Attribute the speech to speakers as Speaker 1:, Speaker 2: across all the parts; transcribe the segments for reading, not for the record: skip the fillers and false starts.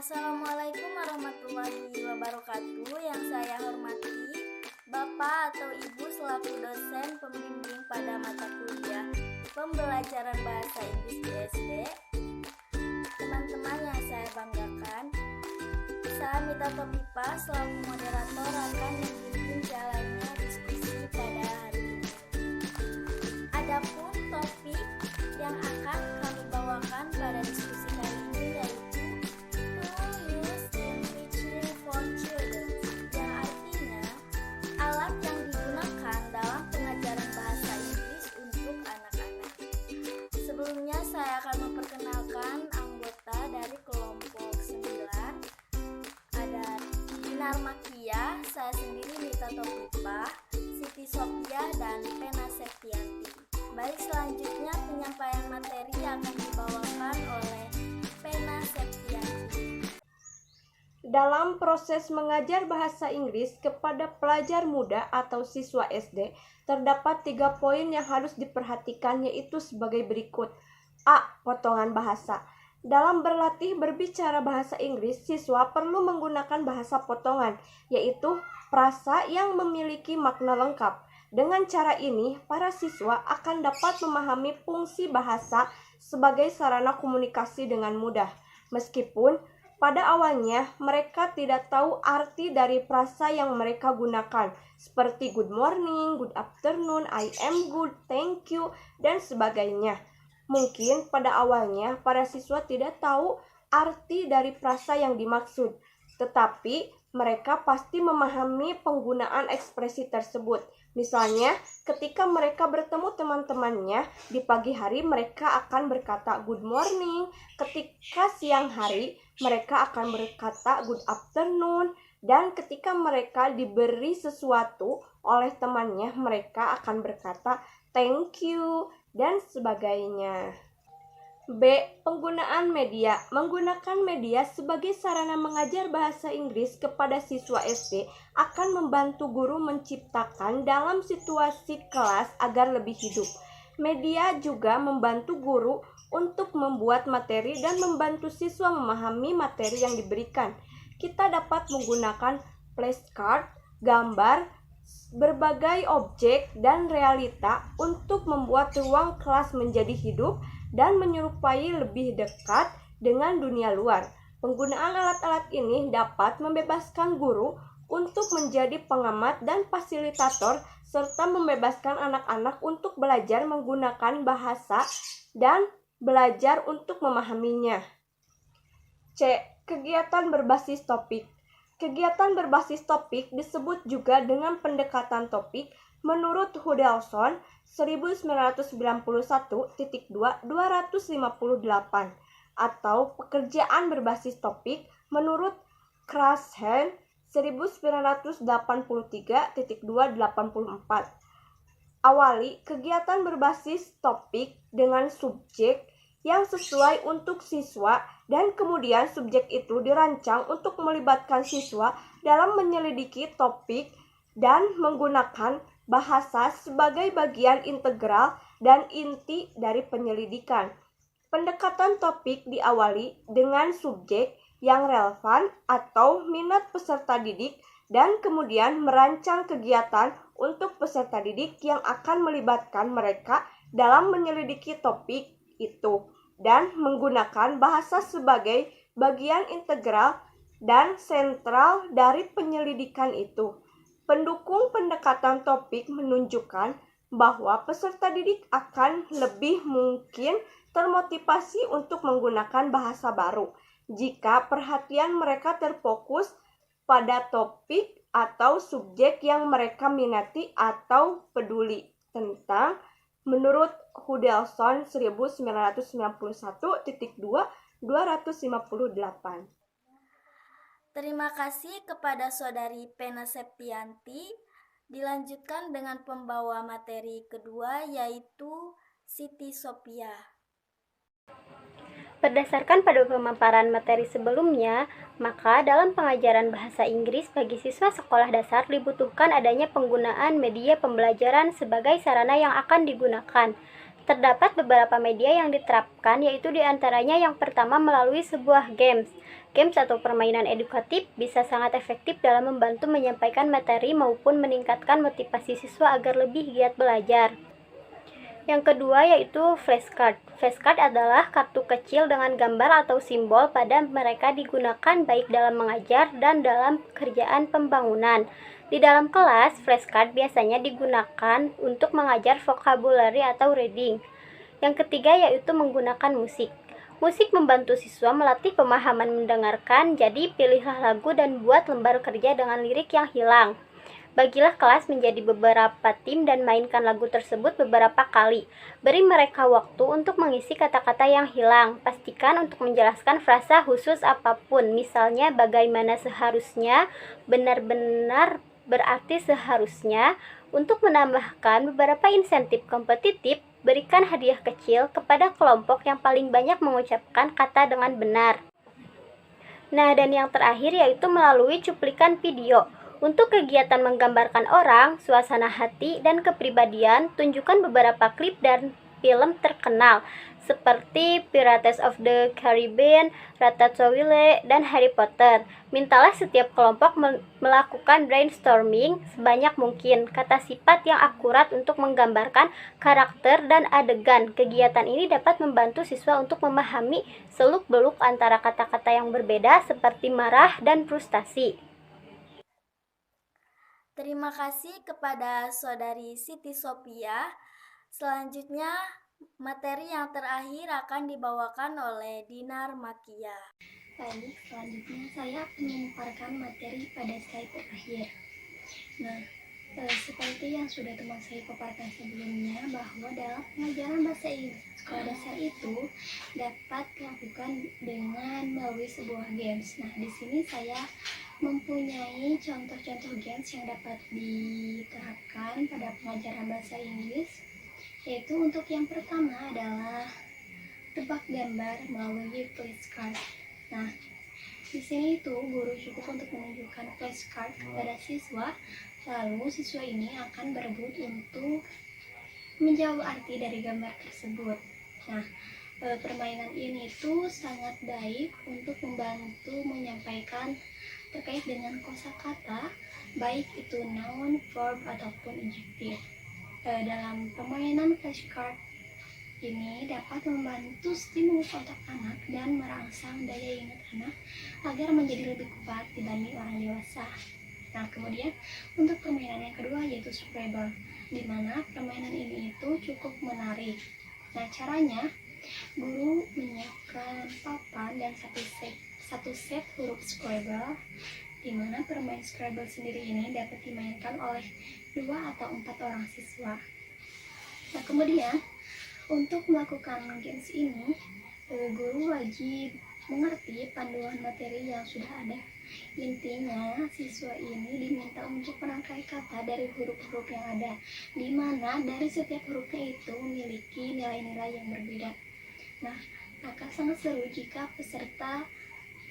Speaker 1: Assalamualaikum warahmatullahi wabarakatuh. Yang saya hormati Bapak atau Ibu selaku dosen pembimbing pada mata kuliah pembelajaran bahasa Inggris di SD. Teman-teman yang saya banggakan, saya Mita Topipa selaku moderator akan memimpin jalannya diskusi pada hari ini. Adapun topik yang akan kami bawakan pada diskusi kali ini yaitu Tools in Teaching for Children, yang artinya alat yang digunakan dalam pengajaran bahasa Inggris untuk anak-anak. Sebelumnya saya akan memperkenalkan anggota dari kelompok 9. Ada Dinar Makia, saya sendiri Mita Topipa, Siti Sophia, dan Pena Septianti. Baik, selanjutnya penyampaian materi akan dibawakan oleh Pena Septianti.
Speaker 2: Dalam proses mengajar bahasa Inggris kepada pelajar muda atau siswa SD, terdapat 3 poin yang harus diperhatikan, yaitu sebagai berikut. A. Potongan bahasa. Dalam berlatih berbicara bahasa Inggris, siswa perlu menggunakan bahasa potongan, yaitu frasa yang memiliki makna lengkap. Dengan cara ini, para siswa akan dapat memahami fungsi bahasa sebagai sarana komunikasi dengan mudah. Meskipun pada awalnya mereka tidak tahu arti dari frasa yang mereka gunakan, seperti good morning, good afternoon, I am good, thank you, dan sebagainya. Mungkin pada awalnya para siswa tidak tahu arti dari frasa yang dimaksud, tetapi mereka pasti memahami penggunaan ekspresi tersebut. Misalnya, ketika mereka bertemu teman-temannya di pagi hari, mereka akan berkata good morning. Ketika siang hari, mereka akan berkata good afternoon. Dan ketika mereka diberi sesuatu oleh temannya, mereka akan berkata thank you, dan sebagainya. B. Penggunaan media. Menggunakan media sebagai sarana mengajar bahasa Inggris kepada siswa SD akan membantu guru menciptakan dalam situasi kelas agar lebih hidup. Media juga membantu guru untuk membuat materi dan membantu siswa memahami materi yang diberikan. Kita dapat menggunakan flashcard, gambar, berbagai objek, dan realita untuk membuat ruang kelas menjadi hidup dan menyerupai lebih dekat dengan dunia luar. Penggunaan alat-alat ini dapat membebaskan guru untuk menjadi pengamat dan fasilitator, serta membebaskan anak-anak untuk belajar menggunakan bahasa dan belajar untuk memahaminya. C. Kegiatan berbasis topik. Kegiatan berbasis topik disebut juga dengan pendekatan topik menurut Hudson 1991.258 atau pekerjaan berbasis topik menurut Krashen 1983.284. Awali kegiatan berbasis topik dengan subjek yang sesuai untuk siswa, dan kemudian subjek itu dirancang untuk melibatkan siswa dalam menyelidiki topik dan menggunakan bahasa sebagai bagian integral dan inti dari penyelidikan. Pendekatan topik diawali dengan subjek yang relevan atau minat peserta didik, dan kemudian merancang kegiatan untuk peserta didik yang akan melibatkan mereka dalam menyelidiki topik itu dan menggunakan bahasa sebagai bagian integral dan sentral dari penyelidikan itu. Pendukung pendekatan topik menunjukkan bahwa peserta didik akan lebih mungkin termotivasi untuk menggunakan bahasa baru jika perhatian mereka terfokus pada topik atau subjek yang mereka minati atau peduli tentang, menurut Hudson 1991.258.
Speaker 1: Terima kasih kepada Saudari Pena Septianti. Dilanjutkan dengan pembawa materi kedua, yaitu Siti Sophia.
Speaker 3: Berdasarkan pada pemaparan materi sebelumnya, maka dalam pengajaran bahasa Inggris bagi siswa sekolah dasar dibutuhkan adanya penggunaan media pembelajaran sebagai sarana yang akan digunakan. Terdapat beberapa media yang diterapkan, yaitu diantaranya yang pertama melalui sebuah games. Games atau permainan edukatif bisa sangat efektif dalam membantu menyampaikan materi maupun meningkatkan motivasi siswa agar lebih giat belajar. Yang kedua yaitu flashcard. Flashcard adalah kartu kecil dengan gambar atau simbol pada mereka digunakan baik dalam mengajar dan dalam pekerjaan pembangunan. Di dalam kelas, flashcard biasanya digunakan untuk mengajar vocabulary atau reading. Yang ketiga yaitu menggunakan musik. Musik membantu siswa melatih pemahaman mendengarkan, jadi pilihlah lagu dan buat lembar kerja dengan lirik yang hilang. Bagilah kelas menjadi beberapa tim dan mainkan lagu tersebut beberapa kali. Beri mereka waktu untuk mengisi kata-kata yang hilang. Pastikan untuk menjelaskan frasa khusus apapun, misalnya bagaimana seharusnya, benar-benar berarti seharusnya. Untuk menambahkan beberapa insentif kompetitif, berikan hadiah kecil kepada kelompok yang paling banyak mengucapkan kata dengan benar. Nah, dan yang terakhir yaitu melalui cuplikan video. Untuk kegiatan menggambarkan orang, suasana hati, dan kepribadian, tunjukkan beberapa klip dan film terkenal seperti Pirates of the Caribbean, Ratatouille, dan Harry Potter. Mintalah setiap kelompok melakukan brainstorming sebanyak mungkin kata sifat yang akurat untuk menggambarkan karakter dan adegan. Kegiatan ini dapat membantu siswa untuk memahami seluk-beluk antara kata-kata yang berbeda seperti marah dan frustasi.
Speaker 1: Terima kasih kepada Saudari Siti Sophia. Selanjutnya, materi yang terakhir akan dibawakan oleh Dinar Makia.
Speaker 4: Baik, selanjutnya saya akan memaparkan materi pada slide terakhir. Nah, seperti yang sudah teman saya paparkan sebelumnya, bahwa dalam pengajaran bahasa Inggris sekolah dasar itu dapat dilakukan dengan melalui sebuah games. Nah, di sini saya mempunyai contoh-contoh games yang dapat diterapkan pada pengajaran bahasa Inggris, yaitu untuk yang pertama adalah tebak gambar melalui flashcard. Nah, di sini itu guru cukup untuk menunjukkan flashcard kepada siswa, lalu siswa ini akan berebut untuk menjawab arti dari gambar tersebut. Nah, permainan ini tuh sangat baik untuk membantu menyampaikan terkait dengan kosakata, baik itu noun, verb, ataupun adjective. Dalam permainan flashcard ini dapat membantu stimulus otak anak dan merangsang daya ingat anak agar menjadi lebih kuat dibanding orang dewasa. Nah, kemudian untuk permainan yang kedua yaitu Scrabble, di mana permainan ini itu cukup menarik. Nah, caranya guru menyiapkan papan dan satu set huruf Scrabble, di mana permain Scrabble sendiri ini dapat dimainkan oleh 2 atau 4 orang siswa. Nah, kemudian untuk melakukan games ini, guru wajib mengerti panduan materi yang sudah ada. Intinya, siswa ini diminta untuk merangkai kata dari huruf-huruf yang ada, di mana dari setiap hurufnya itu memiliki nilai-nilai yang berbeda. Nah, akan sangat seru jika peserta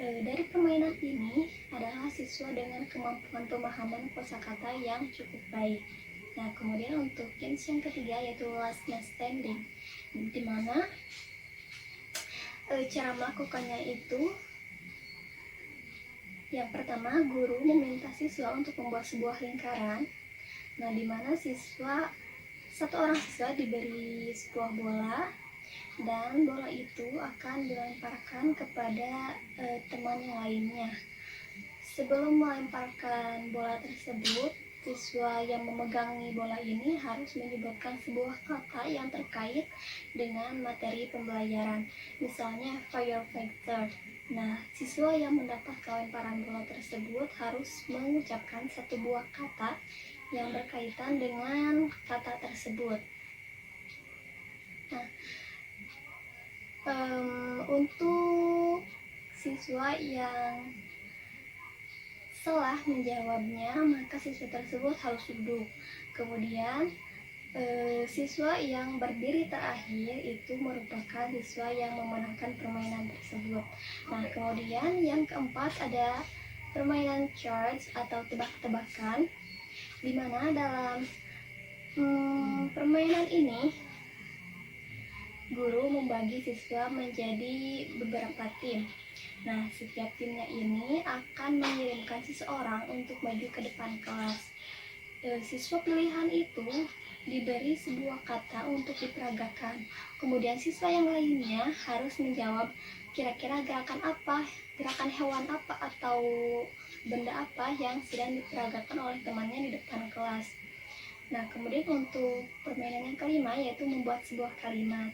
Speaker 4: dari permainan ini adalah siswa dengan kemampuan pemahaman kosakata yang cukup baik. Nah, kemudian untuk games yang ketiga yaitu Last Man Standing, di mana cara melakukannya itu yang pertama, guru meminta siswa untuk membuat sebuah lingkaran. Nah, di mana satu orang siswa diberi sebuah bola, dan bola itu akan dilemparkan kepada teman yang lainnya. Sebelum melemparkan bola tersebut, siswa yang memegangi bola ini harus menyebutkan sebuah kata yang terkait dengan materi pembelajaran, misalnya firefighter. Nah, siswa yang mendapatkan lemparan bola tersebut harus mengucapkan satu buah kata yang berkaitan dengan kata tersebut. Nah, untuk siswa yang setelah menjawabnya, maka siswa tersebut harus duduk. Kemudian siswa yang berdiri terakhir itu merupakan siswa yang memenangkan permainan tersebut. Nah, kemudian yang keempat ada permainan charts atau tebak-tebakan, di mana dalam permainan ini guru membagi siswa menjadi beberapa tim. Nah, setiap timnya ini akan mengirimkan seseorang untuk maju ke depan kelas. Siswa pilihan itu diberi sebuah kata untuk diperagakan. Kemudian siswa yang lainnya harus menjawab kira-kira gerakan hewan apa atau benda apa yang sedang diperagakan oleh temannya di depan kelas. Nah, kemudian untuk permainan yang kelima yaitu membuat sebuah kalimat,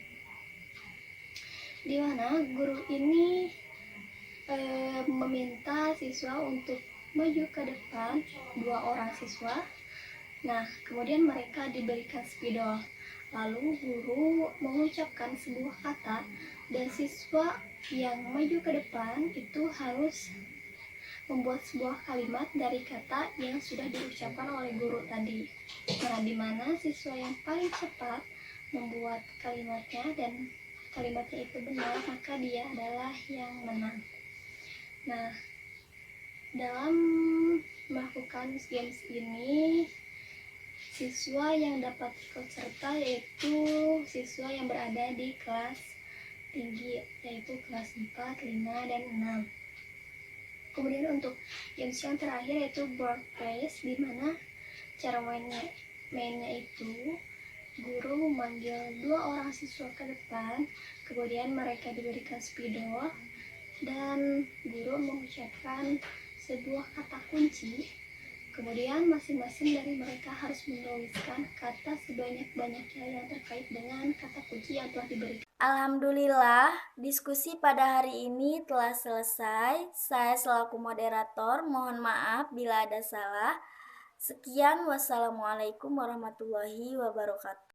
Speaker 4: di mana guru ini meminta siswa untuk maju ke depan, 2 orang siswa. Nah, kemudian mereka diberikan spidol. Lalu guru mengucapkan sebuah kata dan siswa yang maju ke depan itu harus membuat sebuah kalimat dari kata yang sudah diucapkan oleh guru tadi. Nah, di mana siswa yang paling cepat membuat kalimatnya dan kalimatnya itu benar, maka dia adalah yang menang. Nah, dalam melakukan games ini, siswa yang dapat ikut serta yaitu siswa yang berada di kelas tinggi, yaitu kelas 4, 5, dan 6. Kemudian untuk games yang terakhir yaitu board race, di mana cara mainnya itu guru memanggil 2 orang siswa ke depan, kemudian mereka diberikan spidol dan guru mengucapkan sebuah kata kunci. Kemudian masing-masing dari mereka harus menuliskan kata sebanyak-banyaknya yang terkait dengan kata kunci yang telah diberikan.
Speaker 1: Alhamdulillah, diskusi pada hari ini telah selesai. Saya selaku moderator mohon maaf bila ada salah. Sekian, wassalamualaikum warahmatullahi wabarakatuh.